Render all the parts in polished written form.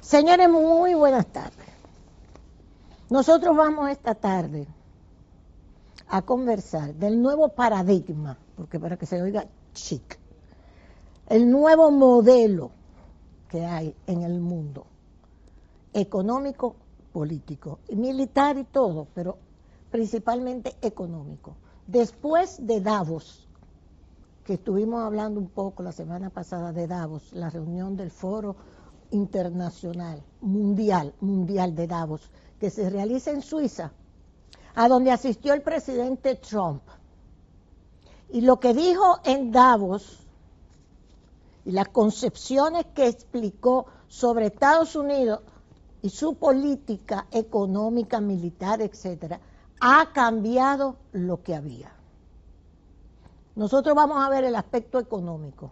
Señores, muy buenas tardes. Nosotros vamos esta tarde a conversar del nuevo paradigma, porque para que se oiga chic, el nuevo modelo que hay en el mundo, económico, político, y militar y todo, pero principalmente económico. Después de Davos, que estuvimos hablando un poco la semana pasada de Davos, la reunión del Foro Internacional, Mundial de Davos, que se realiza en Suiza, a donde asistió el presidente Trump. Y lo que dijo en Davos y las concepciones que explicó sobre Estados Unidos y su política económica, militar, etcétera, ha cambiado lo que había. Nosotros vamos a ver el aspecto económico.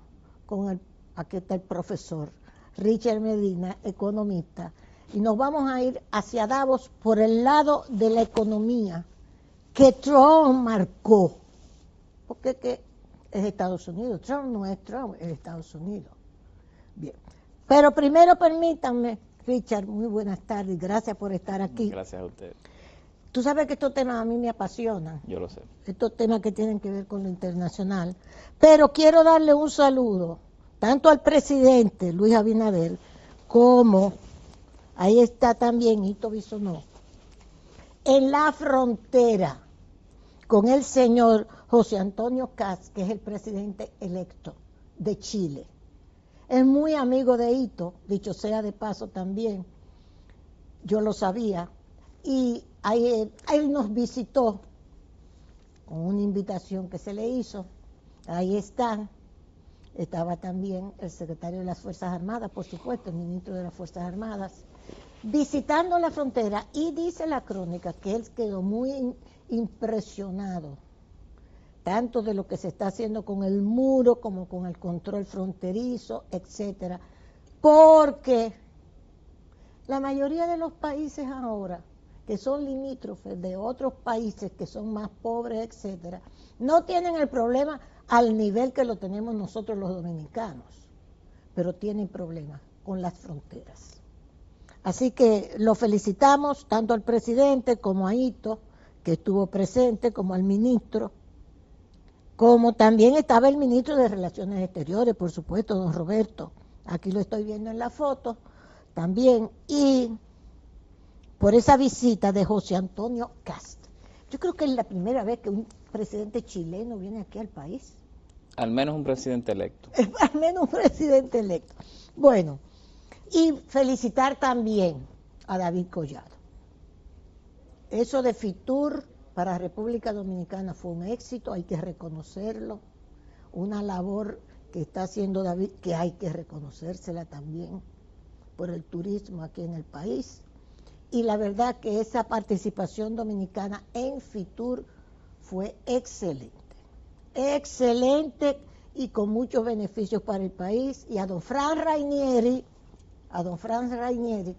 Aquí está el profesor Richard Medina, economista, y nos vamos a ir hacia Davos por el lado de la economía que Trump marcó. Porque es Estados Unidos. Trump no es Trump, es Estados Unidos. Bien. Pero primero permítanme, Richard, muy buenas tardes, gracias por estar aquí. Gracias a usted. Tú sabes que estos temas a mí me apasionan. Yo lo sé. Estos temas que tienen que ver con lo internacional. Pero quiero darle un saludo tanto al presidente Luis Abinader como, ahí está también Ito Bisonó, en la frontera con el señor José Antonio Kast, que es el presidente electo de Chile. Es muy amigo de Ito, dicho sea de paso también, yo lo sabía, y él nos visitó con una invitación que se le hizo. Ahí estaba también el secretario de las Fuerzas Armadas, por supuesto, el ministro de las Fuerzas Armadas, visitando la frontera, y dice la crónica que él quedó muy impresionado, tanto de lo que se está haciendo con el muro como con el control fronterizo, etcétera, porque la mayoría de los países ahora que son limítrofes de otros países que son más pobres, etcétera, no tienen el problema al nivel que lo tenemos nosotros los dominicanos, pero tienen problemas con las fronteras. Así que lo felicitamos tanto al presidente como a Ito, que estuvo presente, como al ministro, como también estaba el ministro de Relaciones Exteriores, por supuesto, don Roberto, aquí lo estoy viendo en la foto también, y por esa visita de José Antonio Kast. Yo creo que es la primera vez que un presidente chileno viene aquí al país. Al menos un presidente electo. Al menos un presidente electo. Bueno, y felicitar también a David Collado. Eso de Fitur para República Dominicana fue un éxito, hay que reconocerlo. Una labor que está haciendo David, que hay que reconocérsela también por el turismo aquí en el país. Y la verdad que esa participación dominicana en Fitur fue excelente. Excelente y con muchos beneficios para el país. Y a don Fran Rainieri,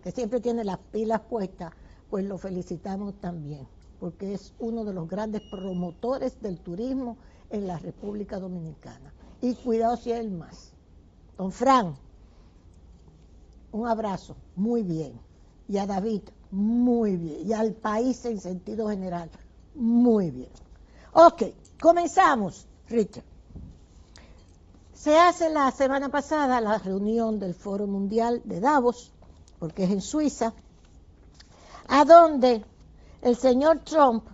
que siempre tiene las pilas puestas, pues lo felicitamos también, porque es uno de los grandes promotores del turismo en la República Dominicana. Y cuidado si es el más. Don Fran, un abrazo, muy bien. Y a David, muy bien. Y al país en sentido general, muy bien. Ok, comenzamos, Richard. Se hace la semana pasada la reunión del Foro Mundial de Davos, porque es en Suiza, a donde el señor Trump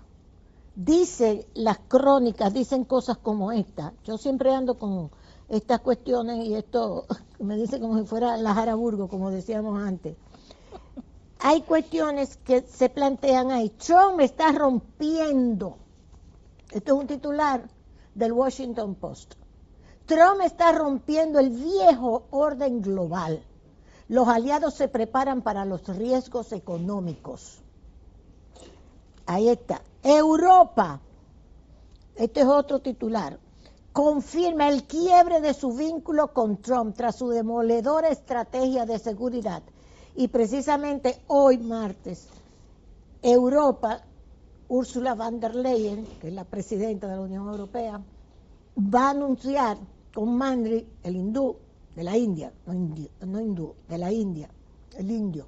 dice, las crónicas dicen cosas como esta. Yo siempre ando con estas cuestiones y esto me dice como si fuera la Jaraburgo, como decíamos antes. Hay cuestiones que se plantean ahí. Trump está rompiendo. Esto es un titular del Washington Post. Trump está rompiendo el viejo orden global. Los aliados se preparan para los riesgos económicos. Ahí está. Europa, este es otro titular, confirma el quiebre de su vínculo con Trump tras su demoledora estrategia de seguridad. Y precisamente hoy, martes, Europa, Ursula von der Leyen, que es la presidenta de la Unión Europea, va a anunciar con Mandri, el hindú, de la India, de la India, el indio.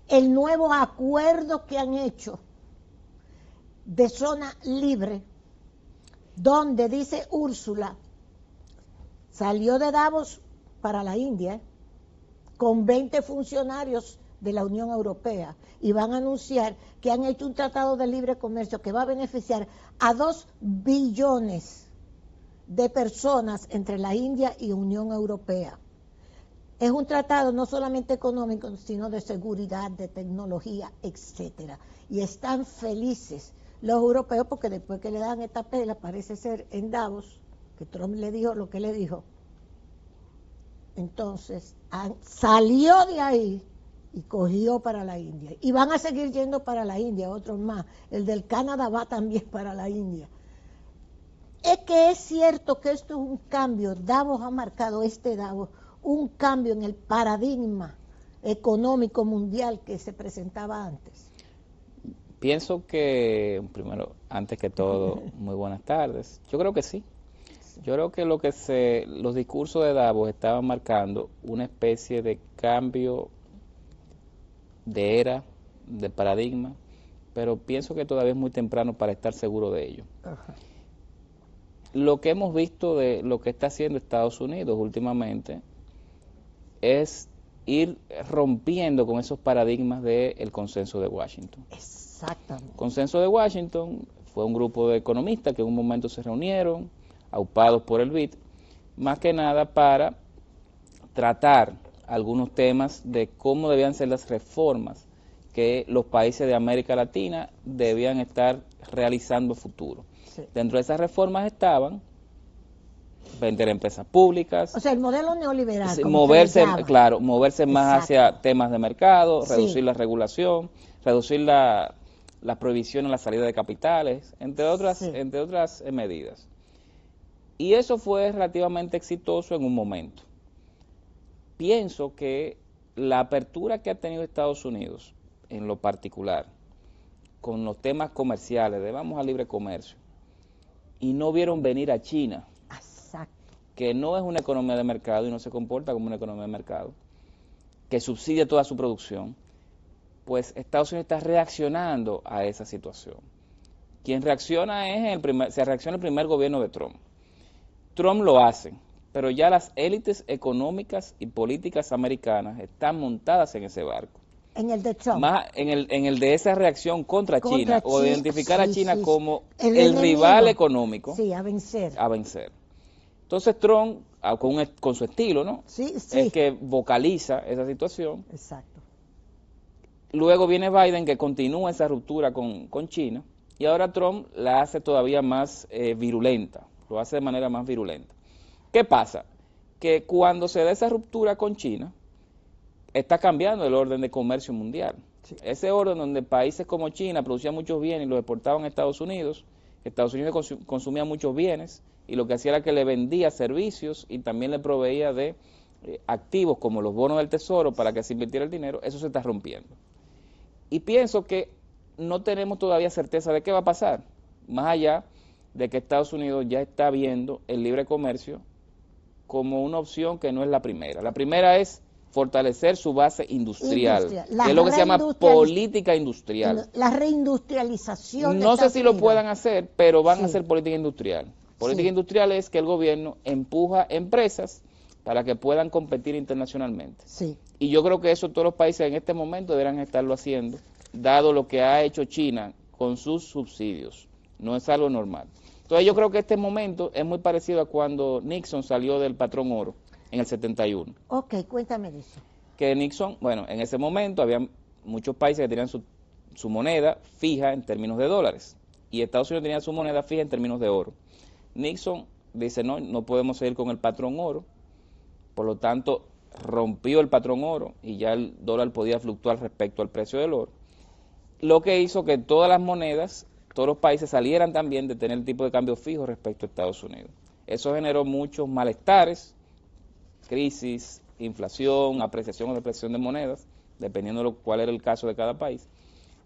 El nuevo acuerdo que han hecho de zona libre, donde dice Úrsula, salió de Davos para la India, con 20 funcionarios de la Unión Europea, y van a anunciar que han hecho un tratado de libre comercio que va a beneficiar a 2 billones de personas entre la India y Unión Europea. Es un tratado no solamente económico, sino de seguridad, de tecnología, etcétera. Y están felices los europeos porque después que le dan esta pela, parece ser en Davos, que Trump le dijo lo que le dijo, entonces salió de ahí y cogió para la India. Y van a seguir yendo para la India, otros más. El del Canadá va también para la India. Es que es cierto que esto es un cambio. Davos ha marcado, Davos, un cambio en el paradigma económico mundial que se presentaba antes. Pienso que, primero, antes que todo, muy buenas tardes. Yo creo que sí. Yo creo que los discursos de Davos estaban marcando una especie de cambio de era, de paradigma, pero pienso que todavía es muy temprano para estar seguro de ello. Ajá. Lo que hemos visto de lo que está haciendo Estados Unidos últimamente es ir rompiendo con esos paradigmas del consenso de Washington. Exactamente. El consenso de Washington fue un grupo de economistas que en un momento se reunieron, aupados por el BID, más que nada para tratar algunos temas de cómo debían ser las reformas que los países de América Latina debían estar realizando a futuro. Sí. Dentro de esas reformas estaban vender empresas públicas. O sea, el modelo neoliberal. Moverse más hacia temas de mercado, reducir la regulación, reducir la prohibición en la salida de capitales, entre otras medidas. Y eso fue relativamente exitoso en un momento. Pienso que la apertura que ha tenido Estados Unidos, en lo particular, con los temas comerciales, de vamos al libre comercio, y no vieron venir a China, que no es una economía de mercado y no se comporta como una economía de mercado, que subsidia toda su producción, pues Estados Unidos está reaccionando a esa situación. Quien reacciona se reacciona el primer gobierno de Trump. Trump lo hace, pero ya las élites económicas y políticas americanas están montadas en ese barco. En el de Trump. Más en el de esa reacción contra China, o de identificar a China como el rival económico. Sí, a vencer. A vencer. Entonces Trump, con su estilo, ¿no? Sí. Es que vocaliza esa situación. Exacto. Luego viene Biden, que continúa esa ruptura con China, y ahora Trump la hace todavía más virulenta, lo hace de manera más virulenta. ¿Qué pasa? Que cuando se da esa ruptura con China, está cambiando el orden de comercio mundial. Sí. Ese orden donde países como China producían muchos bienes y los exportaban a Estados Unidos consumía muchos bienes, y lo que hacía era que le vendía servicios y también le proveía de activos como los bonos del tesoro para que se invirtiera el dinero. Eso se está rompiendo. Y pienso que no tenemos todavía certeza de qué va a pasar, más allá de que Estados Unidos ya está viendo el libre comercio como una opción que no es la primera. La primera es fortalecer su base industrial, que es lo que se llama política industrial. La reindustrialización. No sé si lo puedan hacer, pero van a hacer política industrial. Política industrial es que el gobierno empuja empresas para que puedan competir internacionalmente. Sí. Y yo creo que eso todos los países en este momento deberán estarlo haciendo, dado lo que ha hecho China con sus subsidios. No es algo normal. Entonces yo creo que este momento es muy parecido a cuando Nixon salió del patrón oro en el 71. Ok, cuéntame de eso. Que Nixon, bueno, en ese momento había muchos países que tenían su moneda fija en términos de dólares, y Estados Unidos tenía su moneda fija en términos de oro. Nixon dice, no podemos seguir con el patrón oro, por lo tanto rompió el patrón oro y ya el dólar podía fluctuar respecto al precio del oro, lo que hizo que todas las monedas, todos los países salieran también de tener el tipo de cambio fijo respecto a Estados Unidos. Eso generó muchos malestares, crisis, inflación, apreciación o depreciación de monedas, dependiendo de cuál era el caso de cada país,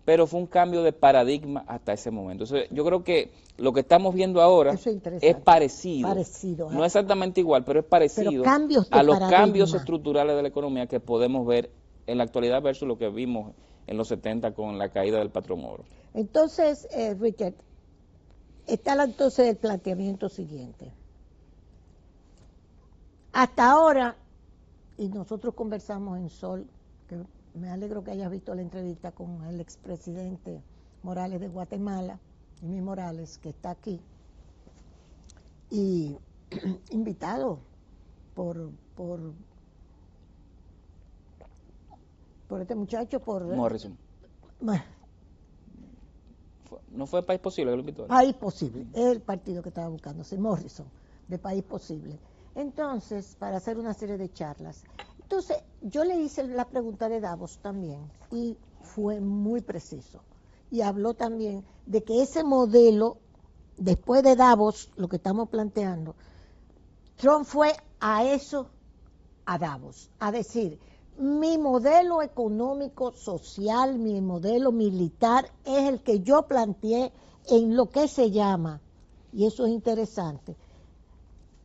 pero fue un cambio de paradigma hasta ese momento. Entonces, yo creo que lo que estamos viendo ahora es parecido, no exactamente igual, pero es parecido a los cambios estructurales de la economía que podemos ver en la actualidad versus lo que vimos en los 70 con la caída del patrón Moro. Entonces, Richard, está entonces el planteamiento siguiente. Hasta ahora, y nosotros conversamos en Sol, que me alegro que hayas visto la entrevista con el expresidente Morales de Guatemala, Jimmy Morales, que está aquí, y invitado por este muchacho, por Morrison. ¿No fue País Posible que lo invitó? País Posible, es el partido que estaba buscándose, Morrison, de País Posible. Entonces, para hacer una serie de charlas. Entonces, yo le hice la pregunta de Davos también, y fue muy preciso. Y habló también de que ese modelo, después de Davos, lo que estamos planteando, Trump fue a eso, a Davos, a decir, mi modelo económico, social, mi modelo militar es el que yo planteé en lo que se llama, y eso es interesante,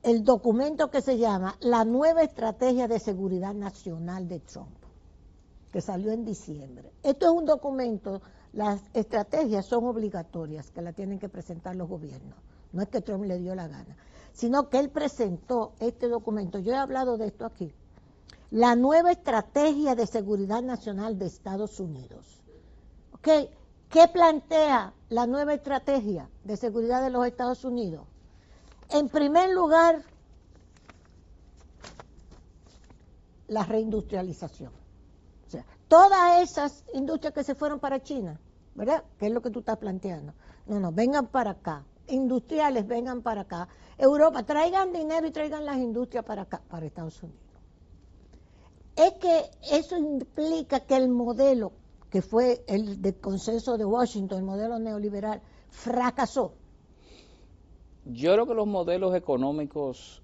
el documento que se llama La Nueva Estrategia de Seguridad Nacional de Trump, que salió en diciembre. Esto es un documento, las estrategias son obligatorias, que la tienen que presentar los gobiernos. No es que Trump le dio la gana, sino que él presentó este documento. Yo he hablado de esto aquí. La Nueva Estrategia de Seguridad Nacional de Estados Unidos. ¿Ok? ¿Qué plantea la nueva estrategia de seguridad de los Estados Unidos? En primer lugar, la reindustrialización. O sea, todas esas industrias que se fueron para China, ¿verdad? ¿Qué es lo que tú estás planteando? No, vengan para acá. Industriales, vengan para acá. Europa, traigan dinero y traigan las industrias para acá, para Estados Unidos. Es que eso implica que el modelo, que fue el del consenso de Washington, el modelo neoliberal, fracasó. Yo creo que los modelos económicos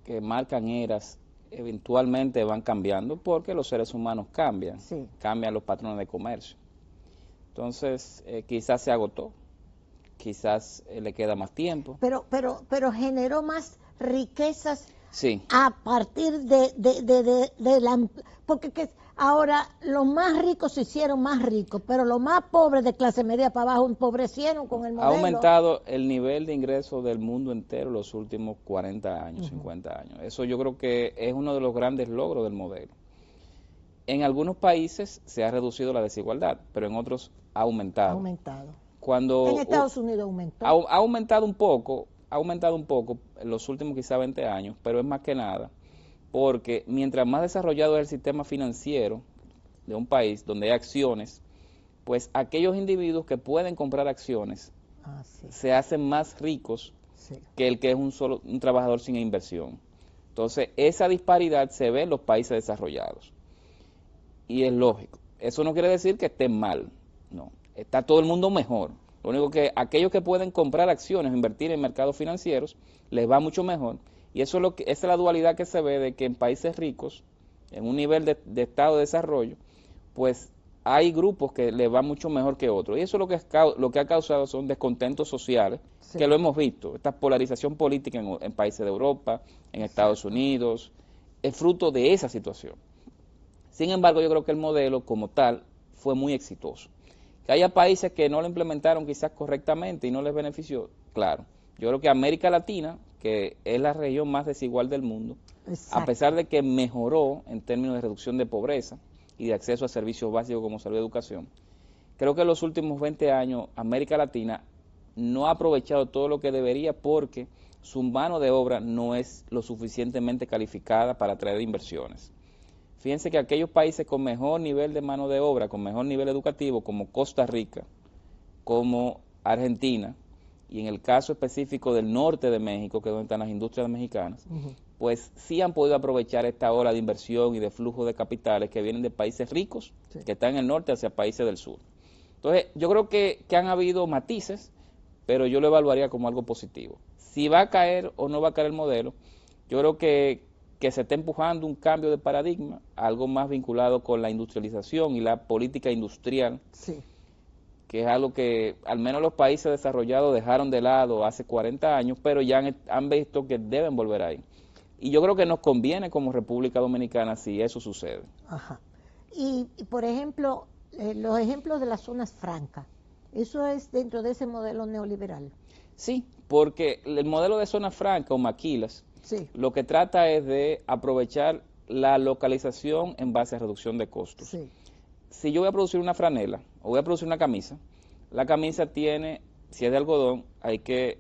que marcan eras eventualmente van cambiando porque los seres humanos cambian, sí. Cambian los patrones de comercio. Entonces, quizás se agotó, quizás le queda más tiempo. Pero generó más riquezas, sí, a partir de la... Porque ahora los más ricos se hicieron más ricos, pero los más pobres de clase media para abajo empobrecieron con el modelo. Ha aumentado el nivel de ingreso del mundo entero los últimos 40 años, 50 años. Eso yo creo que es uno de los grandes logros del modelo. En algunos países se ha reducido la desigualdad, pero en otros ha aumentado. Ha aumentado. Cuando en Estados Unidos aumentó. Ha aumentado un poco en los últimos quizá 20 años, pero es más que nada porque mientras más desarrollado es el sistema financiero de un país donde hay acciones, pues aquellos individuos que pueden comprar acciones se hacen más ricos que el que es un trabajador sin inversión. Entonces, esa disparidad se ve en los países desarrollados. Y es lógico. Eso no quiere decir que estén mal, no. Está todo el mundo mejor. Lo único que aquellos que pueden comprar acciones, invertir en mercados financieros, les va mucho mejor. Y eso esa es la dualidad que se ve de que en países ricos, en un nivel de estado de desarrollo, pues hay grupos que les va mucho mejor que otros. Y eso lo que ha causado son descontentos sociales, que lo hemos visto. Esta polarización política en países de Europa, en Estados Unidos, es fruto de esa situación. Sin embargo, yo creo que el modelo como tal fue muy exitoso. Que haya países que no lo implementaron quizás correctamente y no les benefició, claro. Yo creo que América Latina, que es la región más desigual del mundo, a pesar de que mejoró en términos de reducción de pobreza y de acceso a servicios básicos como salud y educación, creo que en los últimos 20 años América Latina no ha aprovechado todo lo que debería porque su mano de obra no es lo suficientemente calificada para atraer inversiones. Fíjense que aquellos países con mejor nivel de mano de obra, con mejor nivel educativo, como Costa Rica, como Argentina, y en el caso específico del norte de México, que es donde están las industrias mexicanas, pues sí han podido aprovechar esta ola de inversión y de flujo de capitales que vienen de países ricos, que están en el norte, hacia países del sur. Entonces, yo creo que han habido matices, pero yo lo evaluaría como algo positivo. Si va a caer o no va a caer el modelo, yo creo que se está empujando un cambio de paradigma, algo más vinculado con la industrialización y la política industrial, que es algo que al menos los países desarrollados dejaron de lado hace 40 años, pero ya han visto que deben volver ahí. Y yo creo que nos conviene como República Dominicana si eso sucede. Ajá. Y por ejemplo, los ejemplos de las zonas francas, ¿eso es dentro de ese modelo neoliberal? Sí, porque el modelo de zona franca o maquilas, Sí. lo que trata es de aprovechar la localización en base a reducción de costos. Sí. Si yo voy a producir una franela o voy a producir una camisa, la camisa tiene, si es de algodón, hay que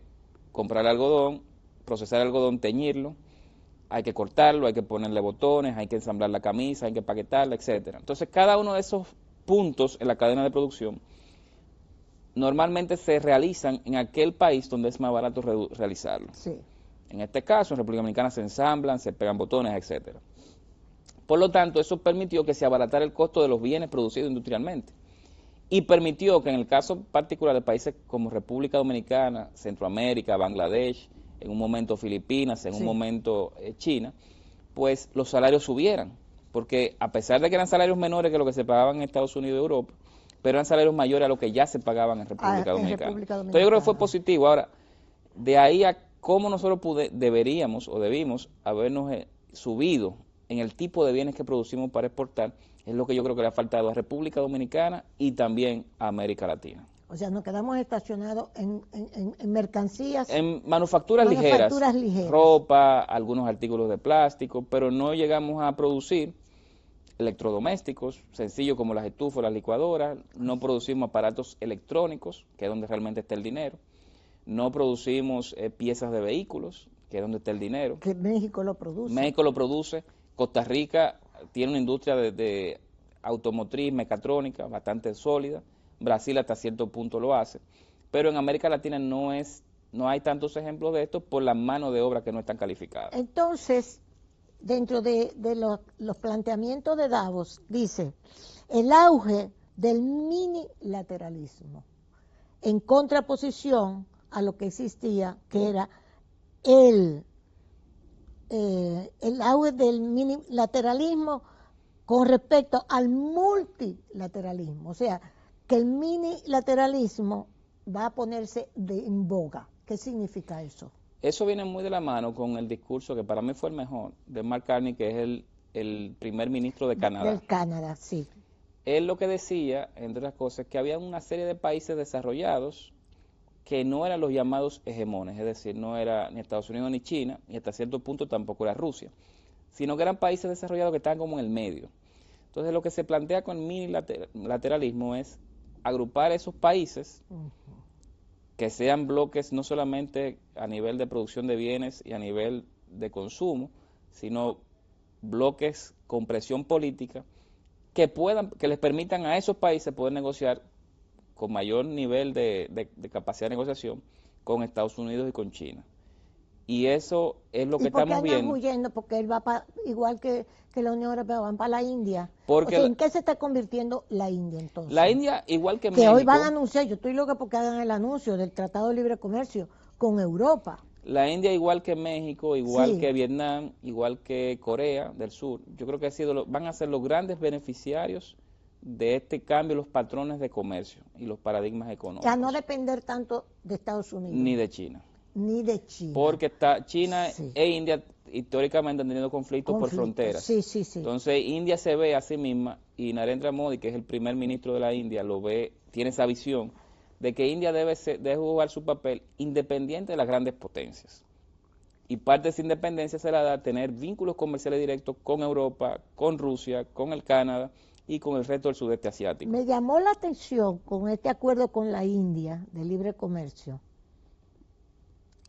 comprar algodón, procesar el algodón, teñirlo, hay que cortarlo, hay que ponerle botones, hay que ensamblar la camisa, hay que empaquetarla, etcétera. Entonces, cada uno de esos puntos en la cadena de producción normalmente se realizan en aquel país donde es más barato realizarlo. Sí. En este caso, en República Dominicana se ensamblan, se pegan botones, etcétera. Por lo tanto, eso permitió que se abaratara el costo de los bienes producidos industrialmente y permitió que en el caso particular de países como República Dominicana, Centroamérica, Bangladesh, en un momento Filipinas, en un momento China, pues los salarios subieran, porque a pesar de que eran salarios menores que lo que se pagaban en Estados Unidos y Europa, pero eran salarios mayores a lo que ya se pagaban en República Dominicana. Entonces yo creo que fue positivo. Ahora, de ahí a cómo nosotros deberíamos o debimos habernos subido en el tipo de bienes que producimos para exportar, es lo que yo creo que le ha faltado a República Dominicana y también a América Latina. O sea, nos quedamos estacionados en mercancías. En manufacturas ligeras, ropa, algunos artículos de plástico, pero no llegamos a producir electrodomésticos sencillos como las estufas, las licuadoras, no producimos aparatos electrónicos, que es donde realmente está el dinero, no producimos piezas de vehículos, que es donde está el dinero. Que México lo produce. México lo produce, Costa Rica tiene una industria de automotriz, mecatrónica bastante sólida, Brasil hasta cierto punto lo hace, pero en América Latina no hay tantos ejemplos de esto por la mano de obra que no están calificadas. Entonces, dentro de los planteamientos de Davos, dice, el auge del minilateralismo, en contraposición a lo que existía, que era el auge del minilateralismo con respecto al multilateralismo. O sea, que el minilateralismo va a ponerse en boga. ¿Qué significa eso? Eso viene muy de la mano con el discurso que para mí fue el mejor, de Mark Carney, que es el primer ministro de Canadá. Del Canadá, sí. Él lo que decía, entre otras cosas, que había una serie de países desarrollados que no eran los llamados hegemones, es decir, no era ni Estados Unidos ni China, y hasta cierto punto tampoco era Rusia, sino que eran países desarrollados que estaban como en el medio. Entonces lo que se plantea con el minilateralismo es agrupar esos países que sean bloques no solamente a nivel de producción de bienes y a nivel de consumo, sino bloques con presión política que les permitan a esos países poder negociar con mayor nivel de capacidad de negociación con Estados Unidos y con China. Y eso es lo que estamos viendo. Huyendo? Porque él va igual que la Unión Europea, van para la India. Porque o sea, ¿en qué se está convirtiendo la India entonces? La India, igual que México. México. Que hoy van a anunciar, yo estoy loca porque hagan el anuncio del Tratado de Libre Comercio con Europa. La India, igual que México, igual que Vietnam, igual que Corea del Sur, yo creo que van a ser los grandes beneficiarios de este cambio, los patrones de comercio y los paradigmas económicos. Ya no depender tanto de Estados Unidos. Ni de China. Ni de China. Porque China e India históricamente han tenido conflictos por fronteras. Sí. Entonces India se ve a sí misma y Narendra Modi, que es el primer ministro de la India, lo ve, tiene esa visión de que India debe jugar su papel independiente de las grandes potencias. Y parte de esa independencia se la da tener vínculos comerciales directos con Europa, con Rusia, con el Canadá y con el resto del sudeste asiático. Me llamó la atención con este acuerdo con la India de libre comercio,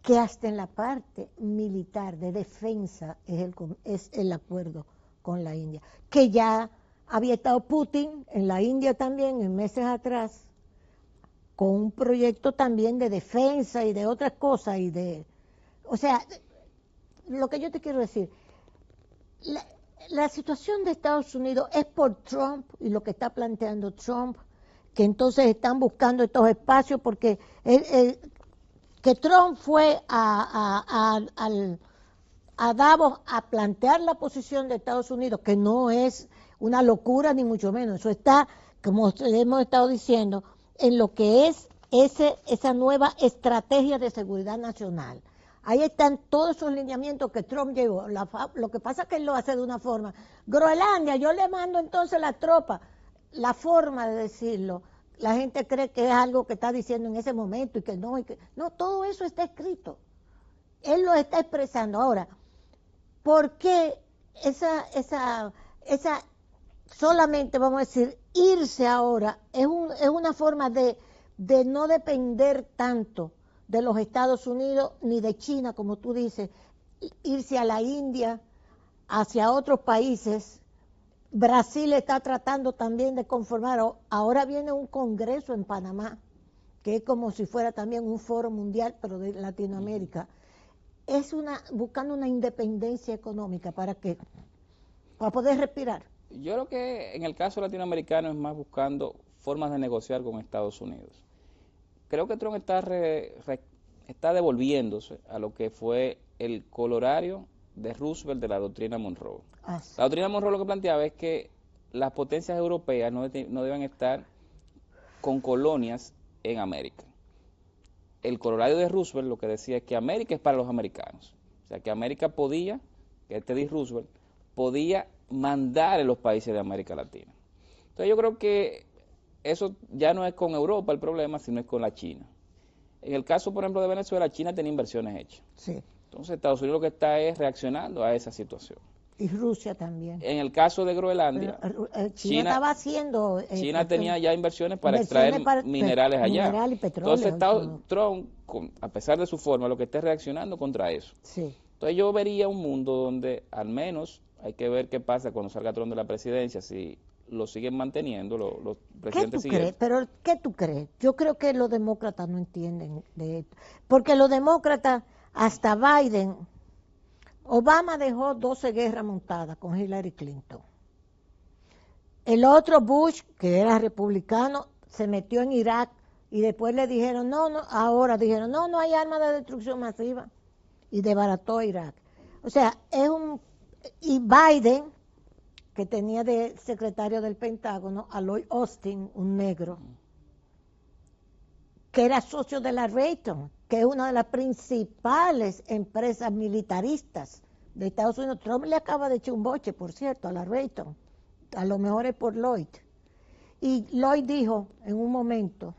que hasta en la parte militar de defensa es el acuerdo con la India, que ya había estado Putin en la India también en meses atrás, con un proyecto también de defensa y de otras cosas, o sea, lo que yo te quiero decir, la situación de Estados Unidos es por Trump y lo que está planteando Trump, que entonces están buscando estos espacios porque que Trump fue a Davos a plantear la posición de Estados Unidos, que no es una locura ni mucho menos, eso está, como hemos estado diciendo, en lo que es esa nueva estrategia de seguridad nacional. Ahí están todos esos lineamientos que Trump llevó. Lo que pasa es que él lo hace de una forma. Groenlandia, yo le mando entonces la tropa. La forma de decirlo, la gente cree que es algo que está diciendo en ese momento y que no, no, todo eso está escrito. Él lo está expresando. Ahora, ¿por qué esa solamente, vamos a decir, irse ahora es una forma de no depender tanto de los Estados Unidos ni de China, como tú dices, irse a la India, hacia otros países? Brasil está tratando también de conformar, ahora viene un congreso en Panamá, que es como si fuera también un foro mundial, pero de Latinoamérica. Es buscando una independencia económica, ¿para qué? Para poder respirar. Yo creo que en el caso latinoamericano es más buscando formas de negociar con Estados Unidos. Creo que Trump está devolviéndose a lo que fue el colorario de Roosevelt de la doctrina Monroe. La doctrina Monroe lo que planteaba es que las potencias europeas no deben estar con colonias en América. El colorario de Roosevelt lo que decía es que América es para los americanos. O sea, que América podía, que Teddy Roosevelt, podía mandar en los países de América Latina. Entonces yo creo que eso ya no es con Europa el problema, sino es con la China. En el caso, por ejemplo, de Venezuela, China tenía inversiones hechas. Sí. Entonces Estados Unidos lo que está es reaccionando a esa situación. Y Rusia también. En el caso de Groenlandia, China estaba haciendo... China tenía ya inversiones para extraer minerales allá. Mineral y petróleo. Entonces Trump, a pesar de su forma, lo que está reaccionando contra eso. Sí. Entonces yo vería un mundo donde al menos hay que ver qué pasa cuando salga Trump de la presidencia, si lo siguen manteniendo los presidentes siguientes. Pero ¿qué tú crees? Yo creo que los demócratas no entienden de esto. Porque los demócratas, hasta Biden, Obama dejó 12 guerras montadas con Hillary Clinton. El otro Bush, que era republicano, se metió en Irak y después le dijeron, no, no hay armas de destrucción masiva y desbarató Irak. O sea, y Biden, que tenía de secretario del Pentágono a Lloyd Austin, un negro, que era socio de la Raytheon, que es una de las principales empresas militaristas de Estados Unidos. Trump le acaba de echar un boche, por cierto, a la Raytheon. A lo mejor es por Lloyd. Y Lloyd dijo en un momento,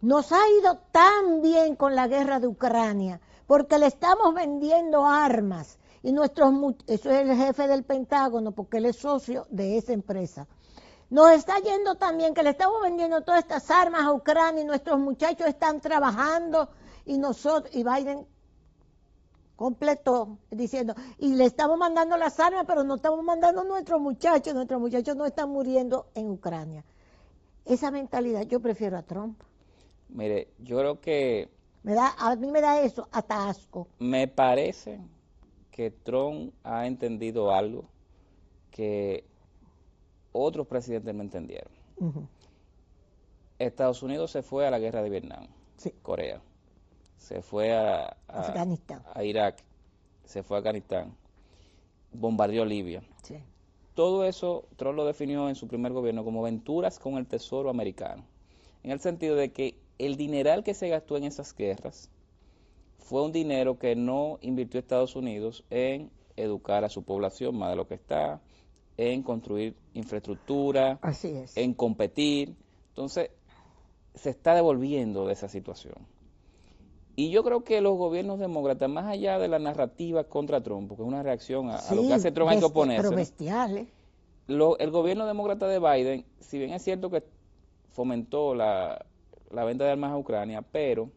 nos ha ido tan bien con la guerra de Ucrania, porque le estamos vendiendo armas. Y eso es el jefe del Pentágono, porque él es socio de esa empresa. Nos está yendo también que le estamos vendiendo todas estas armas a Ucrania y nuestros muchachos están trabajando y Biden completó diciendo, y le estamos mandando las armas, pero no estamos mandando nuestros muchachos no están muriendo en Ucrania. Esa mentalidad yo prefiero a Trump. Mire, yo creo que... a mí me da eso, hasta asco. Me parece que Trump ha entendido algo que otros presidentes no entendieron. Uh-huh. Estados Unidos se fue a la guerra de Vietnam, sí. Corea, se fue a Irak, se fue a Afganistán, bombardeó Libia. Sí. Todo eso Trump lo definió en su primer gobierno como aventuras con el tesoro americano, en el sentido de que el dineral que se gastó en esas guerras fue un dinero que no invirtió Estados Unidos en educar a su población más de lo que está, en construir infraestructura, así es, en competir. Entonces, se está devolviendo de esa situación. Y yo creo que los gobiernos demócratas, más allá de la narrativa contra Trump, porque es una reacción a lo que hace Trump, hay que oponerse. Pero bestial, el gobierno demócrata de Biden, si bien es cierto que fomentó la venta de armas a Ucrania, pero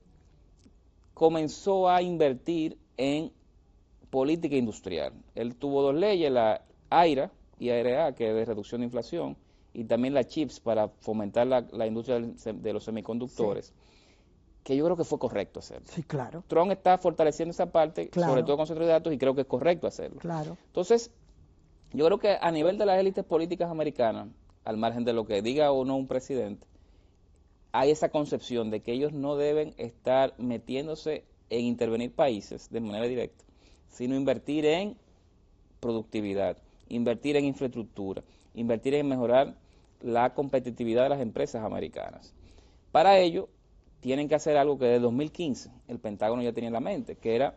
comenzó a invertir en política industrial. Él tuvo dos leyes, la AIRA y ARA, que es de reducción de inflación, y también la CHIPS para fomentar la industria de los semiconductores, sí, que yo creo que fue correcto hacerlo. Sí, claro. Trump está fortaleciendo esa parte, claro, sobre todo con centros de datos, y creo que es correcto hacerlo. Claro. Entonces, yo creo que a nivel de las élites políticas americanas, al margen de lo que diga o no un presidente, hay esa concepción de que ellos no deben estar metiéndose en intervenir países de manera directa, sino invertir en productividad, invertir en infraestructura, invertir en mejorar la competitividad de las empresas americanas. Para ello, tienen que hacer algo que desde 2015 el Pentágono ya tenía en la mente, que era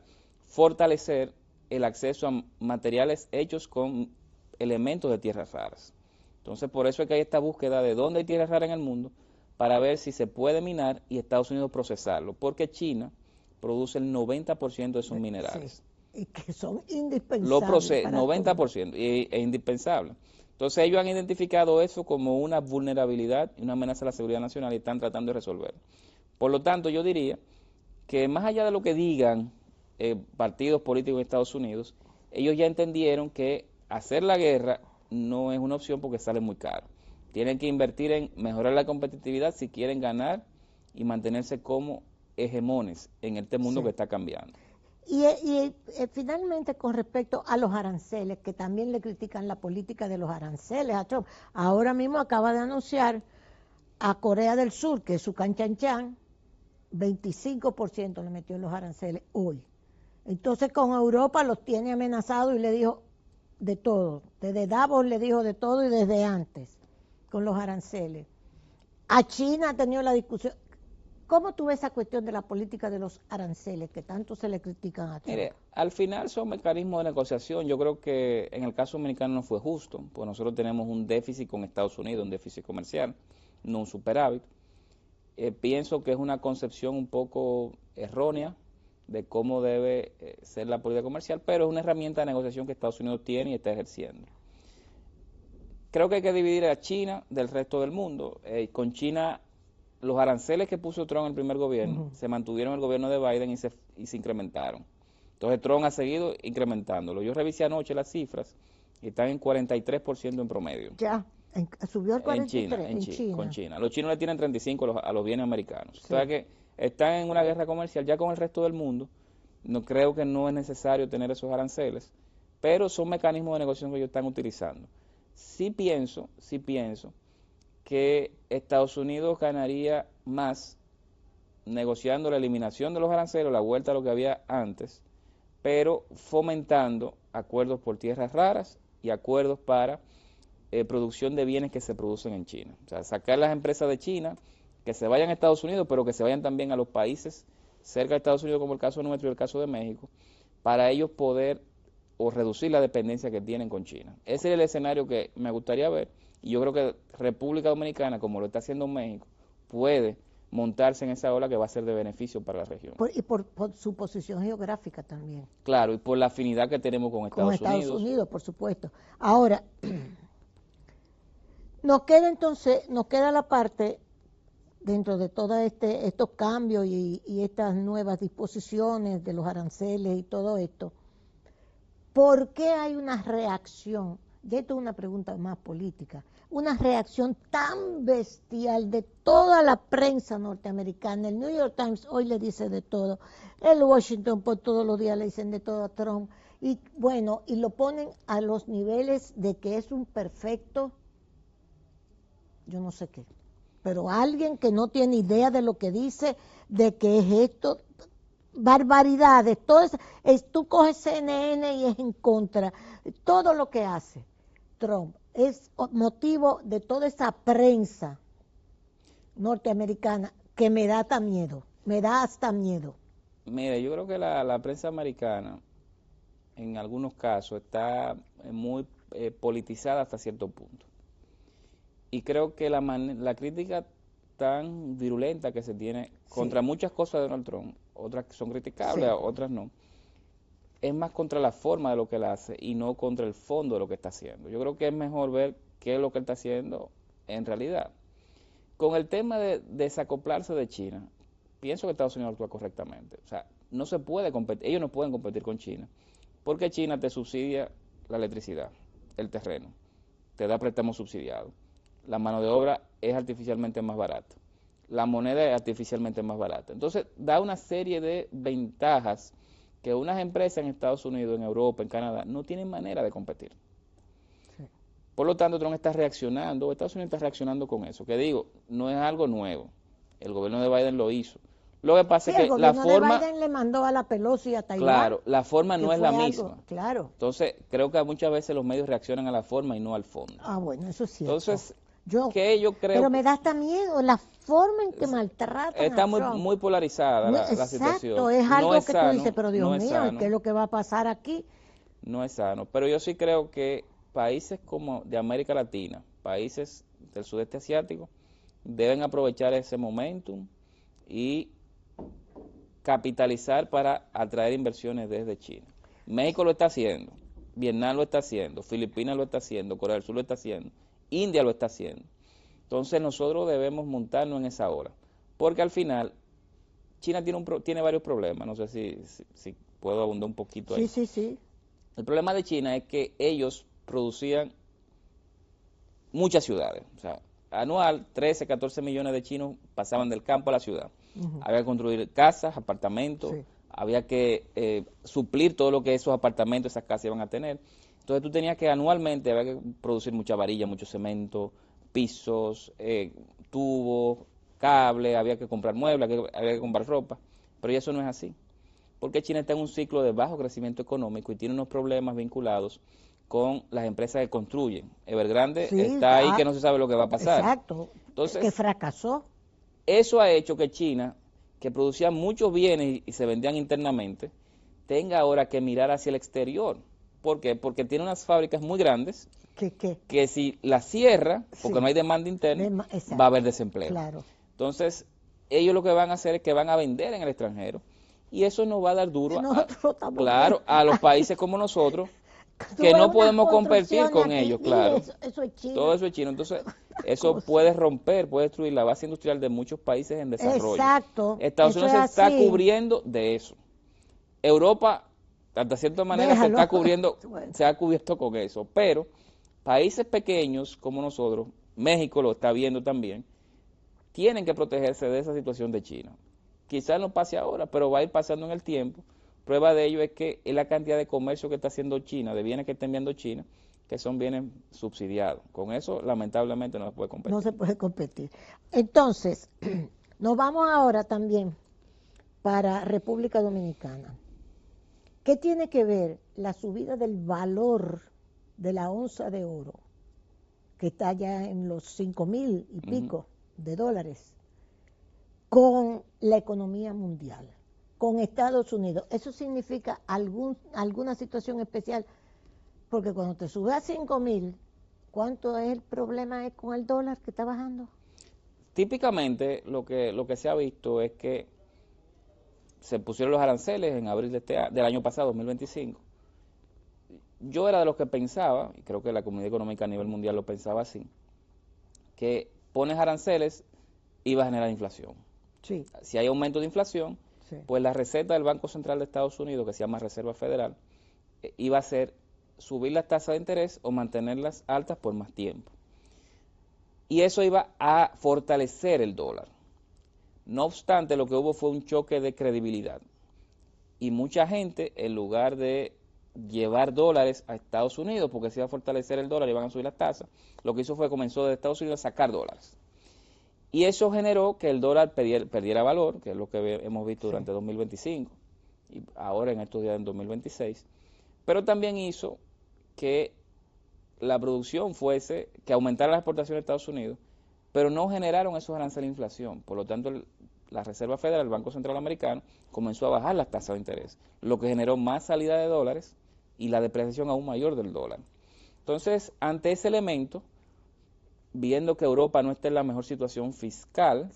fortalecer el acceso a materiales hechos con elementos de tierras raras. Entonces, por eso es que hay esta búsqueda de dónde hay tierras raras en el mundo, para ver si se puede minar y Estados Unidos procesarlo, porque China produce el 90% de sus minerales. Sí, y que son indispensables. Lo procesa, 90%, es indispensable. Entonces ellos han identificado eso como una vulnerabilidad y una amenaza a la seguridad nacional y están tratando de resolver. Por lo tanto, yo diría que más allá de lo que digan partidos políticos en Estados Unidos, ellos ya entendieron que hacer la guerra no es una opción porque sale muy caro. Tienen que invertir en mejorar la competitividad si quieren ganar y mantenerse como hegemones en este mundo que está cambiando. Y finalmente, con respecto a los aranceles, que también le critican la política de los aranceles a Trump. Ahora mismo acaba de anunciar a Corea del Sur, que es su canchanchan, 25% le metió en los aranceles hoy. Entonces con Europa los tiene amenazados y le dijo de todo. Desde Davos le dijo de todo y desde antes, con los aranceles. A China ha tenido la discusión. ¿Cómo tú ves esa cuestión de la política de los aranceles que tanto se le critican a Trump? Mire, al final son mecanismos de negociación. Yo creo que en el caso dominicano no fue justo, pues nosotros tenemos un déficit con Estados Unidos, un déficit comercial, no un superávit. Pienso que es una concepción un poco errónea de cómo debe ser la política comercial, pero es una herramienta de negociación que Estados Unidos tiene y está ejerciendo. Creo que hay que dividir a China del resto del mundo. Con China, los aranceles que puso Trump en el primer gobierno se mantuvieron en el gobierno de Biden y se incrementaron. Entonces Trump ha seguido incrementándolo. Yo revisé anoche las cifras y están en 43% en promedio. Ya, subió al 43% en China. Con China. Los chinos le tienen 35% a los bienes americanos. Sí. O sea que están en una guerra comercial ya con el resto del mundo. No creo que no es necesario tener esos aranceles, pero son mecanismos de negociación que ellos están utilizando. Sí pienso que Estados Unidos ganaría más negociando la eliminación de los aranceles, la vuelta a lo que había antes, pero fomentando acuerdos por tierras raras y acuerdos para producción de bienes que se producen en China. O sea, sacar las empresas de China, que se vayan a Estados Unidos, pero que se vayan también a los países cerca de Estados Unidos, como el caso nuestro y el caso de México, para ellos poder o reducir la dependencia que tienen con China. Ese es el escenario que me gustaría ver, y yo creo que República Dominicana, como lo está haciendo México, puede montarse en esa ola que va a ser de beneficio para la región. Y por su posición geográfica también. Claro, y por la afinidad que tenemos con Estados Unidos. Con Estados Unidos, por supuesto. Ahora, nos queda la parte, dentro de todos estos cambios y estas nuevas disposiciones de los aranceles y todo esto, ¿por qué hay una reacción? Ya esto es una pregunta más política, una reacción tan bestial de toda la prensa norteamericana. El New York Times hoy le dice de todo, el Washington Post todos los días le dicen de todo a Trump, y bueno, y lo ponen a los niveles de que es un perfecto, yo no sé qué, pero alguien que no tiene idea de lo que dice, de que es esto, barbaridades, todo eso, tú coges CNN y es en contra, todo lo que hace Trump es motivo de toda esa prensa norteamericana que me da hasta miedo, Mire, yo creo que la prensa americana en algunos casos está muy politizada hasta cierto punto. Y creo que la crítica tan virulenta que se tiene contra muchas cosas de Donald Trump, otras que son criticables, otras no, es más contra la forma de lo que él hace y no contra el fondo de lo que está haciendo. Yo creo que es mejor ver qué es lo que él está haciendo en realidad. Con el tema de desacoplarse de China, pienso que Estados Unidos actúa correctamente. O sea, no se puede competir, ellos no pueden competir con China, porque China te subsidia la electricidad, el terreno, te da préstamos subsidiados. La mano de obra es artificialmente más barata, la moneda es artificialmente más barata. Entonces, da una serie de ventajas que unas empresas en Estados Unidos, en Europa, en Canadá, no tienen manera de competir. Sí. Por lo tanto, Trump está reaccionando, Estados Unidos está reaccionando con eso, que digo, no es algo nuevo, el gobierno de Biden lo hizo. Lo que pasa es que la forma... El gobierno de Biden le mandó a la Pelosi a Taiwán. Claro, la forma no es la misma. Claro. Entonces, creo que muchas veces los medios reaccionan a la forma y no al fondo. Ah, bueno, eso es cierto. Entonces, que yo creo... Pero me da hasta miedo la forma en que maltratan está a Trump. muy polarizada la situación. Exacto, es algo que tú dices, pero Dios mío, ¿qué es lo que va a pasar aquí? No es sano, pero yo sí creo que países como de América Latina, países del sudeste asiático, deben aprovechar ese momentum y capitalizar para atraer inversiones desde China. México lo está haciendo, Vietnam lo está haciendo, Filipinas lo está haciendo, Corea del Sur lo está haciendo, India lo está haciendo. Entonces nosotros debemos montarnos en esa ola, porque al final China tiene varios problemas, no sé si puedo abundar un poquito ahí. Sí. El problema de China es que ellos producían muchas ciudades, o sea, anual 13, 14 millones de chinos pasaban del campo a la ciudad. Había que construir casas, apartamentos, había que suplir todo lo que esos apartamentos, esas casas iban a tener. Entonces tú tenías que anualmente, había que producir mucha varilla, mucho cemento, pisos, tubos, cable, había que comprar muebles, había que comprar ropa, pero ya eso no es así, porque China está en un ciclo de bajo crecimiento económico y tiene unos problemas vinculados con las empresas que construyen. Evergrande está ahí que no se sabe lo que va a pasar. Exacto, entonces, que fracasó. Eso ha hecho que China, que producía muchos bienes y se vendían internamente, tenga ahora que mirar hacia el exterior. ¿Por qué? Porque tiene unas fábricas muy grandes que si las cierra, porque no hay demanda interna, va a haber desempleo. Claro. Entonces, ellos lo que van a hacer es que van a vender en el extranjero y eso nos va a dar duro a los países como nosotros, que no podemos competir con ellos, claro. Eso es chino. Todo eso es chino. Entonces, eso puede romper, puede destruir la base industrial de muchos países en desarrollo. Exacto. Estados Unidos se está cubriendo de eso. Europa, hasta cierta manera, se ha cubierto con eso. Pero países pequeños como nosotros, México lo está viendo también, tienen que protegerse de esa situación de China. Quizás no pase ahora, pero va a ir pasando en el tiempo. Prueba de ello es que es la cantidad de comercio que está haciendo China, de bienes que está enviando China, que son bienes subsidiados. Con eso, lamentablemente, no se puede competir. No se puede competir. Entonces, nos vamos ahora también para República Dominicana. ¿Qué tiene que ver la subida del valor de la onza de oro, que está ya en los 5,000 y pico de dólares, con la economía mundial, con Estados Unidos? ¿Eso significa alguna situación especial? Porque cuando te subes a 5,000, ¿cuánto es el problema con el dólar que está bajando? Típicamente lo que se ha visto es que se pusieron los aranceles en abril del año pasado, 2025. Yo era de los que pensaba, y creo que la comunidad económica a nivel mundial lo pensaba así, que pones aranceles y va a generar inflación. Sí. Si hay aumento de inflación, pues la receta del Banco Central de Estados Unidos, que se llama Reserva Federal, iba a ser subir las tasas de interés o mantenerlas altas por más tiempo. Y eso iba a fortalecer el dólar. No obstante, lo que hubo fue un choque de credibilidad. Y mucha gente, en lugar de llevar dólares a Estados Unidos, porque se iba a fortalecer el dólar y iban a subir las tasas, lo que hizo fue comenzó de Estados Unidos a sacar dólares. Y eso generó que el dólar perdiera valor, que es lo que hemos visto durante 2025 y ahora en estos días en 2026. Pero también hizo que la producción que aumentara las exportaciones de Estados Unidos, pero no generaron esos aranceles de inflación. Por lo tanto, la Reserva Federal, el Banco Central Americano, comenzó a bajar las tasas de interés, lo que generó más salida de dólares y la depreciación aún mayor del dólar. Entonces, ante ese elemento, viendo que Europa no está en la mejor situación fiscal,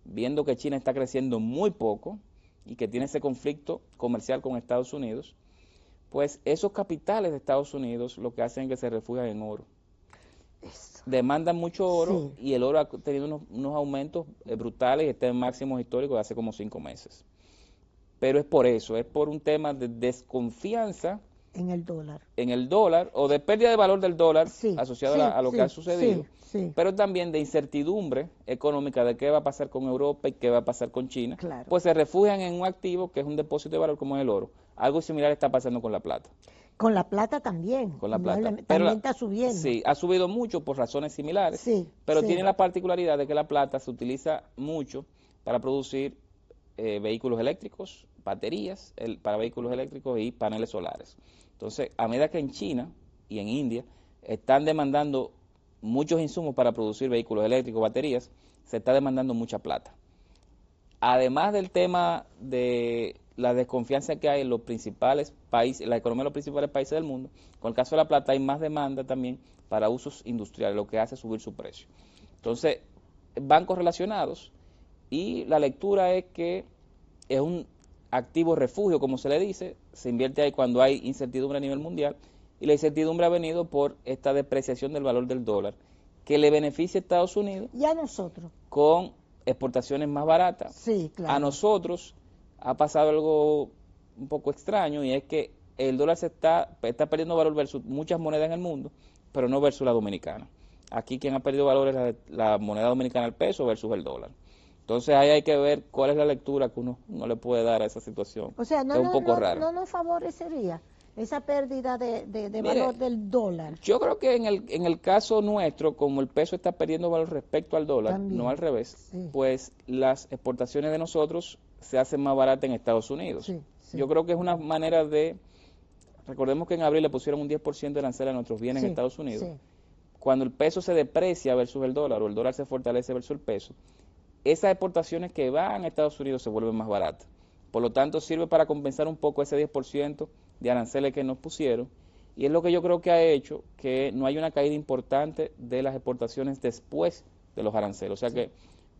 viendo que China está creciendo muy poco y que tiene ese conflicto comercial con Estados Unidos, pues esos capitales de Estados Unidos lo que hacen es que se refugian en oro. Demandan mucho oro y el oro ha tenido unos aumentos brutales y está en máximos históricos de hace como 5 meses. Pero es por eso, es por un tema de desconfianza en el dólar o de pérdida de valor del dólar asociado a lo que ha sucedido, pero también de incertidumbre económica de qué va a pasar con Europa y qué va a pasar con China, pues se refugian en un activo que es un depósito de valor como es el oro. Algo similar está pasando con la plata. Con la plata también. Con la plata. También está subiendo. Sí, ha subido mucho por razones similares, pero tiene la particularidad de que la plata se utiliza mucho para producir vehículos eléctricos, baterías para vehículos eléctricos y paneles solares. Entonces, a medida que en China y en India están demandando muchos insumos para producir vehículos eléctricos, baterías, se está demandando mucha plata. Además del tema de la desconfianza que hay en los principales países, la economía de los principales países del mundo, con el caso de la plata hay más demanda también para usos industriales, lo que hace subir su precio. Entonces, van correlacionados y la lectura es que es un activo refugio, como se le dice, se invierte ahí cuando hay incertidumbre a nivel mundial y la incertidumbre ha venido por esta depreciación del valor del dólar que le beneficia a Estados Unidos y a nosotros con exportaciones más baratas. Sí, claro. A nosotros ha pasado algo un poco extraño y es que el dólar está perdiendo valor versus muchas monedas en el mundo, pero no versus la dominicana. Aquí quien ha perdido valor es la moneda dominicana, el peso versus el dólar. Entonces ahí hay que ver cuál es la lectura que uno le puede dar a esa situación. O sea, no, es un poco raro. No nos favorecería esa pérdida de valor del dólar. Yo creo que en el caso nuestro, como el peso está perdiendo valor respecto al dólar, también, no al revés, sí, pues las exportaciones de nosotros se hacen más baratas en Estados Unidos. Sí, sí. Yo creo que es una manera de... Recordemos que en abril le pusieron un 10% de arancel a nuestros bienes en Estados Unidos. Sí. Cuando el peso se deprecia versus el dólar o el dólar se fortalece versus el peso, esas exportaciones que van a Estados Unidos se vuelven más baratas. Por lo tanto, sirve para compensar un poco ese 10% de aranceles que nos pusieron. Y es lo que yo creo que ha hecho que no haya una caída importante de las exportaciones después de los aranceles. O sea que,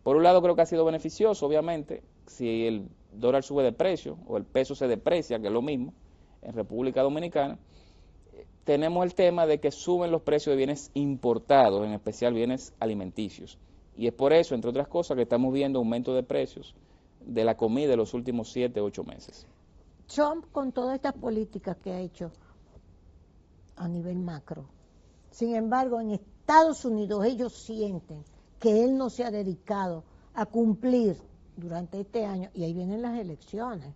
por un lado, creo que ha sido beneficioso, obviamente, si el dólar sube de precio o el peso se deprecia, que es lo mismo, en República Dominicana, tenemos el tema de que suben los precios de bienes importados, en especial bienes alimenticios. Y es por eso, entre otras cosas, que estamos viendo aumento de precios de la comida en los últimos 7, 8 meses. Trump, con todas estas políticas que ha hecho a nivel macro, sin embargo, en Estados Unidos ellos sienten que él no se ha dedicado a cumplir durante este año, y ahí vienen las elecciones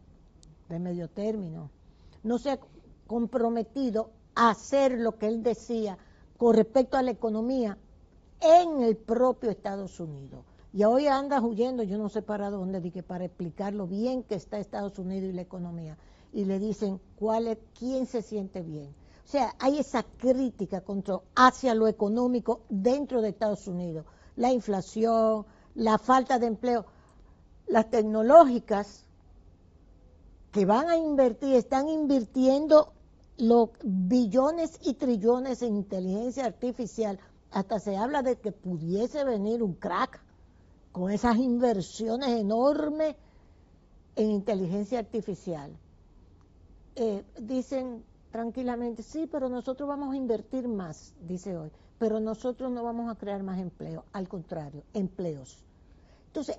de medio término, no se ha comprometido a hacer lo que él decía con respecto a la economía en el propio Estados Unidos. Y hoy anda huyendo, yo no sé para dónde, para explicar lo bien que está Estados Unidos y la economía. Y le dicen quién se siente bien. O sea, hay esa crítica hacia lo económico dentro de Estados Unidos. La inflación, la falta de empleo. Las tecnológicas que van a invertir, están invirtiendo los billones y trillones en inteligencia artificial. Hasta se habla de que pudiese venir un crack con esas inversiones enormes en inteligencia artificial. Dicen tranquilamente, sí, pero nosotros vamos a invertir más, dice hoy, pero nosotros no vamos a crear más empleo, al contrario, empleos. Entonces,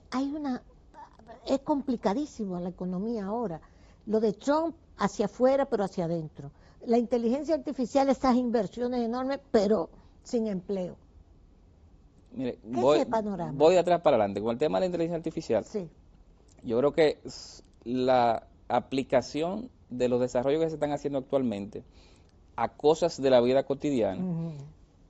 es complicadísimo la economía ahora. Lo de Trump hacia afuera, pero hacia adentro. La inteligencia artificial, esas inversiones enormes, pero sin empleo. Mire, voy de atrás para adelante. Con el tema de la inteligencia artificial, sí, yo creo que la aplicación de los desarrollos que se están haciendo actualmente a cosas de la vida cotidiana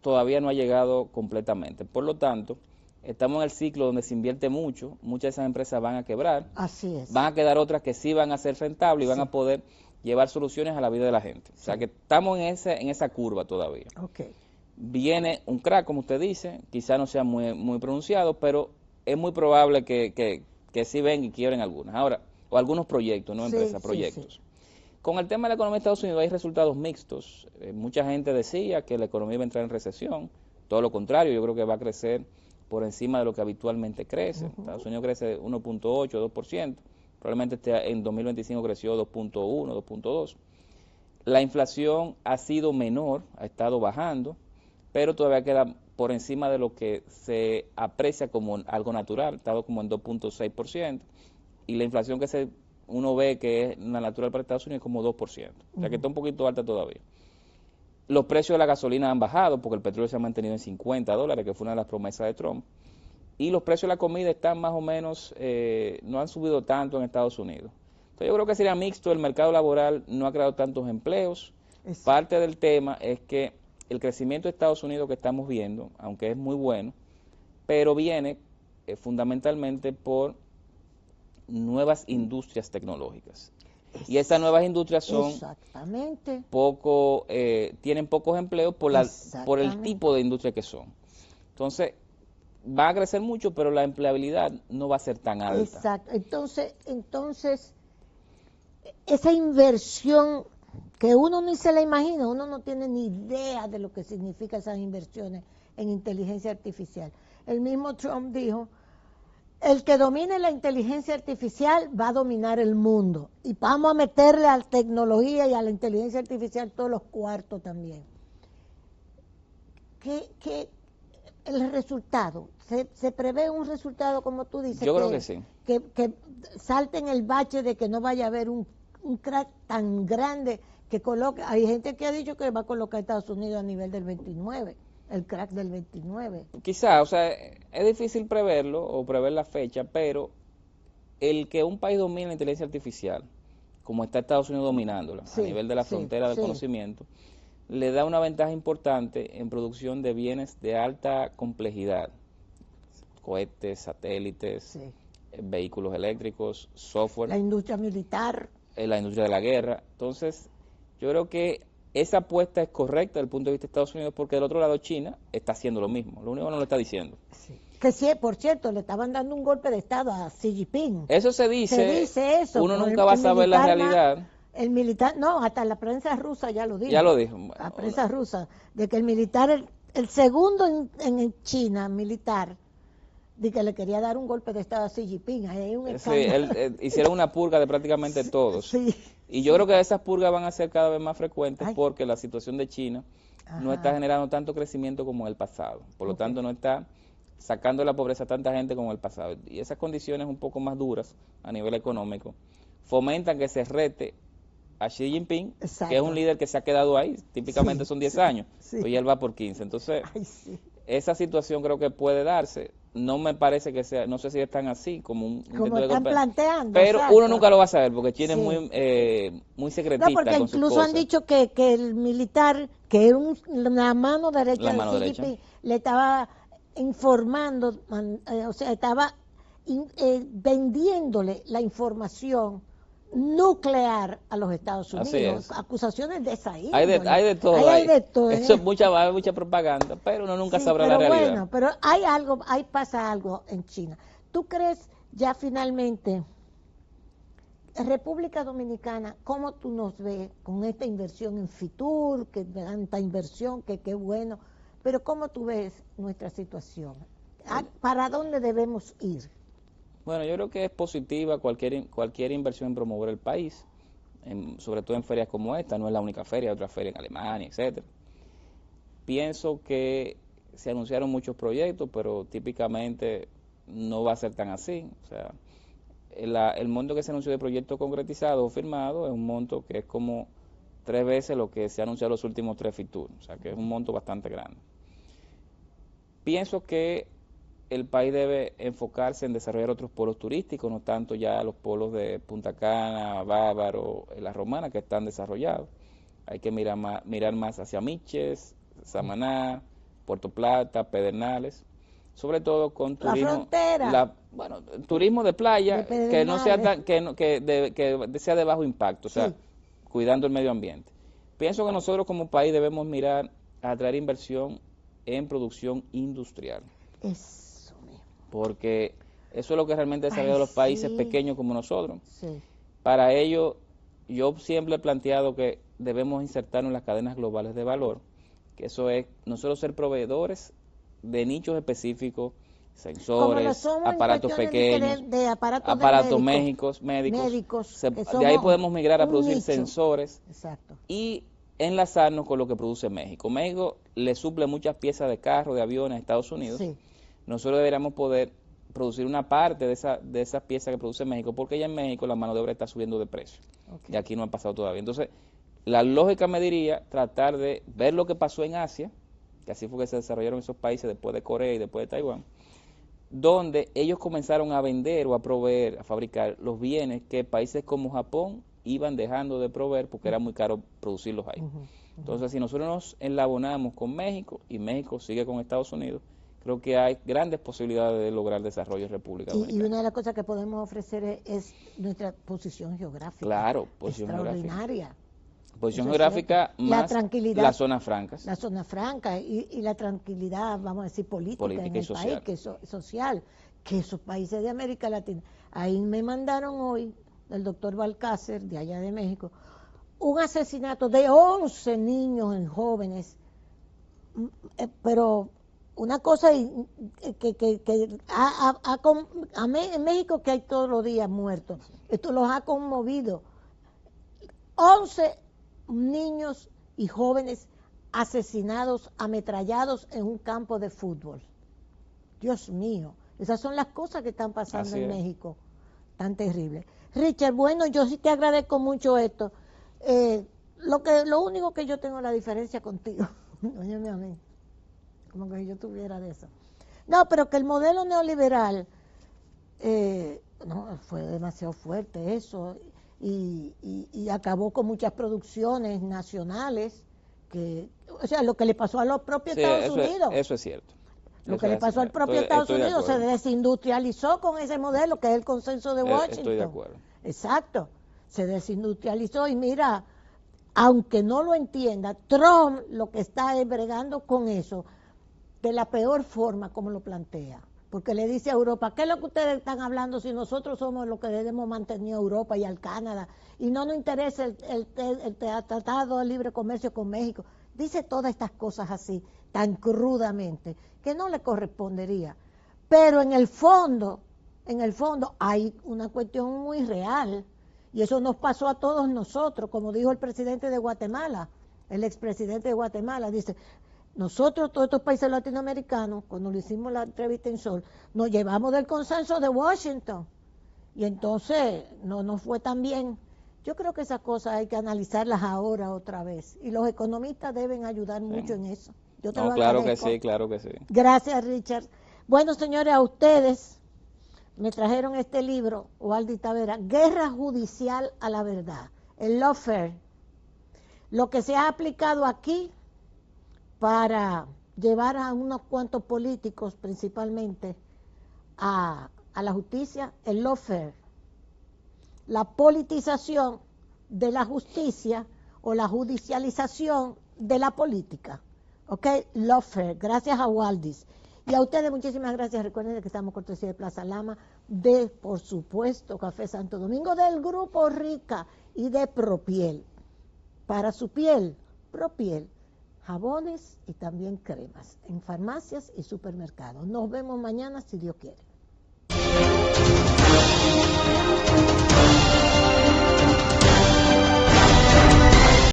todavía no ha llegado completamente. Por lo tanto, estamos en el ciclo donde se invierte mucho, muchas de esas empresas van a quebrar, así es, van a quedar otras que sí van a ser rentables y van a poder llevar soluciones a la vida de la gente. O sea que estamos en esa curva todavía. Okay. Viene un crack, como usted dice, quizá no sea muy pronunciado, pero es muy probable que sí vengan y quiebren algunas. Ahora, o algunos proyectos, no empresas, proyectos. Sí. Con el tema de la economía de Estados Unidos hay resultados mixtos. Mucha gente decía que la economía iba a entrar en recesión. Todo lo contrario, yo creo que va a crecer por encima de lo que habitualmente crece. Estados Unidos crece 1.8, 2%. Probablemente en 2025 creció 2.1, 2.2. La inflación ha sido menor, ha estado bajando, pero todavía queda por encima de lo que se aprecia como algo natural, ha estado como en 2.6%, y la inflación que uno ve que es la natural para Estados Unidos es como 2%, o sea que está un poquito alta todavía. Los precios de la gasolina han bajado porque el petróleo se ha mantenido en $50, que fue una de las promesas de Trump, y los precios de la comida están más o menos, no han subido tanto en Estados Unidos. Entonces yo creo que sería mixto, el mercado laboral no ha creado tantos empleos. Parte del tema es que el crecimiento de Estados Unidos que estamos viendo, aunque es muy bueno, pero viene fundamentalmente por nuevas industrias tecnológicas. Y esas nuevas industrias son tienen pocos empleos por el tipo de industria que son. Entonces, va a crecer mucho, pero la empleabilidad no va a ser tan alta. Exacto. Entonces, esa inversión que uno ni se la imagina, uno no tiene ni idea de lo que significa esas inversiones en inteligencia artificial. El mismo Trump dijo, el que domine la inteligencia artificial va a dominar el mundo y vamos a meterle a la tecnología y a la inteligencia artificial todos los cuartos también. ¿Qué el resultado? ¿Se prevé un resultado, como tú dices? Yo creo que sí. Que salte en el bache de que no vaya a haber un crack tan grande que coloque. Hay gente que ha dicho que va a colocar a Estados Unidos a nivel del 29, el crack del 29. Quizá, o sea, es difícil preverlo o prever la fecha, pero el que un país domine la inteligencia artificial, como está Estados Unidos dominándola, a nivel de la frontera del conocimiento, le da una ventaja importante en producción de bienes de alta complejidad, cohetes, satélites, vehículos eléctricos, software. La industria militar. La industria de la guerra. Entonces, yo creo que esa apuesta es correcta desde el punto de vista de Estados Unidos, porque del otro lado China está haciendo lo mismo, lo único que no lo está diciendo. Sí. Que sí, por cierto, le estaban dando un golpe de Estado a Xi Jinping. Eso se dice eso, uno nunca va a saber la realidad. El militar, no, hasta la prensa rusa ya lo dijo. Ya lo dijo. La prensa rusa, de que el militar, el segundo en China militar, de que le quería dar un golpe de Estado a Xi Jinping. Ahí hay un hicieron una purga de prácticamente todos. Sí, y yo creo que esas purgas van a ser cada vez más frecuentes porque la situación de China no está generando tanto crecimiento como en el pasado. Por lo tanto, no está sacando de la pobreza a tanta gente como en el pasado. Y esas condiciones un poco más duras a nivel económico fomentan que se rete a Xi Jinping, que es un líder que se ha quedado ahí, típicamente son 10 años, pero ya él va por 15. Entonces, esa situación creo que puede darse. No me parece que sea, no sé si están así, como un como están planteando. Pero uno nunca lo va a saber, porque China es muy secretista. No, porque incluso han dicho que el militar, que era la mano derecha de Xi Jinping, le estaba informando, o sea, estaba vendiéndole la información nuclear a los Estados Unidos. Acusaciones de esa índole. Hay de todo. Hay de todo. Eso es mucha propaganda, pero uno nunca sabrá la realidad. Bueno, pero pasa algo en China. ¿Tú crees ya finalmente, República Dominicana, cómo tú nos ves con esta inversión en Fitur, que tanta inversión, que qué bueno, pero cómo tú ves nuestra situación? ¿Para dónde debemos ir? Bueno, yo creo que es positiva cualquier inversión en promover el país, sobre todo en ferias como esta. No es la única feria, hay otra feria en Alemania, etcétera. Pienso que se anunciaron muchos proyectos, pero típicamente no va a ser tan así. O sea, el monto que se anunció de proyectos concretizados o firmados es un monto que es como 3 veces lo que se ha anunciado los últimos 3 Fitur, o sea que es un monto bastante grande. Pienso que el país debe enfocarse en desarrollar otros polos turísticos, no tanto ya los polos de Punta Cana, Bávaro, La Romana, que están desarrollados. Hay que mirar más hacia Miches, Samaná, Puerto Plata, Pedernales, sobre todo con turismo. La frontera. Turismo de playa, que no sea que sea de bajo impacto, o sea, cuidando el medio ambiente. Pienso que nosotros como país debemos mirar a atraer inversión en producción industrial. Porque eso es lo que realmente desarrolla los países pequeños como nosotros. Para ello, yo siempre he planteado que debemos insertarnos en las cadenas globales de valor, que eso es nosotros ser proveedores de nichos específicos, sensores, aparatos pequeños, de aparatos médicos. De ahí podemos migrar a producir sensores y enlazarnos con lo que produce México. México le suple muchas piezas de carro, de aviones a Estados Unidos. Nosotros deberíamos poder producir una parte de esas piezas que produce México, porque ya en México la mano de obra está subiendo de precio. Y aquí no ha pasado todavía. Entonces, la lógica me diría tratar de ver lo que pasó en Asia, que así fue que se desarrollaron esos países después de Corea y después de Taiwán, donde ellos comenzaron a vender o a proveer, a fabricar los bienes que países como Japón iban dejando de proveer porque era muy caro producirlos ahí. Entonces, si nosotros nos enlabonamos con México y México sigue con Estados Unidos, creo que hay grandes posibilidades de lograr desarrollo en República Dominicana. Y una de las cosas que podemos ofrecer es nuestra posición geográfica. Claro, posición extraordinaria. geográfica. Posición geográfica más la tranquilidad, las zonas francas. La zona franca y la tranquilidad, vamos a decir, política en el país, que es social, que esos países de América Latina. Ahí me mandaron hoy, el doctor Balcácer, de allá de México, un asesinato de 11 niños y jóvenes, pero una cosa en México que hay todos los días muertos, esto los ha conmovido. 11 niños y jóvenes asesinados, ametrallados en un campo de fútbol. Dios mío, esas son las cosas que están pasando en México, tan terribles. Richard, bueno, yo sí te agradezco mucho esto. Lo único que yo tengo la diferencia contigo, óyeme a mí, como que yo tuviera de eso. No, pero que el modelo neoliberal, no, fue demasiado fuerte eso, y acabó con muchas producciones nacionales, o sea, lo que le pasó a los propios Estados Unidos. Eso es cierto. Lo que le pasó al propio Estados Unidos, se desindustrializó con ese modelo que es el consenso de Washington. Estoy de acuerdo. Exacto, se desindustrializó y mira, aunque no lo entienda, Trump lo que está es bregando con eso de la peor forma como lo plantea. Porque le dice a Europa, ¿qué es lo que ustedes están hablando si nosotros somos los que debemos mantener a Europa y al Canadá? Y no nos interesa el Tratado de Libre Comercio con México. Dice todas estas cosas así, tan crudamente, que no le correspondería. Pero en el fondo hay una cuestión muy real. Y eso nos pasó a todos nosotros, como dijo el presidente de Guatemala, el expresidente de Guatemala, dice, nosotros, todos estos países latinoamericanos, cuando le hicimos la entrevista en Sol, nos llevamos del consenso de Washington. Y entonces no nos fue tan bien. Yo creo que esas cosas hay que analizarlas ahora otra vez. Y los economistas deben ayudar mucho en eso. Yo te lo claro agradezco. que sí, claro que sí. Gracias, Richard. Bueno, señores, a ustedes me trajeron este libro, Waldy Tavera, Guerra Judicial a la Verdad, el lawfare. Lo que se ha aplicado aquí para llevar a unos cuantos políticos principalmente a la justicia, el lawfare, la politización de la justicia o la judicialización de la política. ¿Ok? Lawfare, gracias a Waldis. Y a ustedes muchísimas gracias. Recuerden que estamos cortesía de Plaza Lama, de, por supuesto, Café Santo Domingo, del Grupo Rica y de Propiel. Para su piel, Propiel, jabones y también cremas en farmacias y supermercados. Nos vemos mañana si Dios quiere.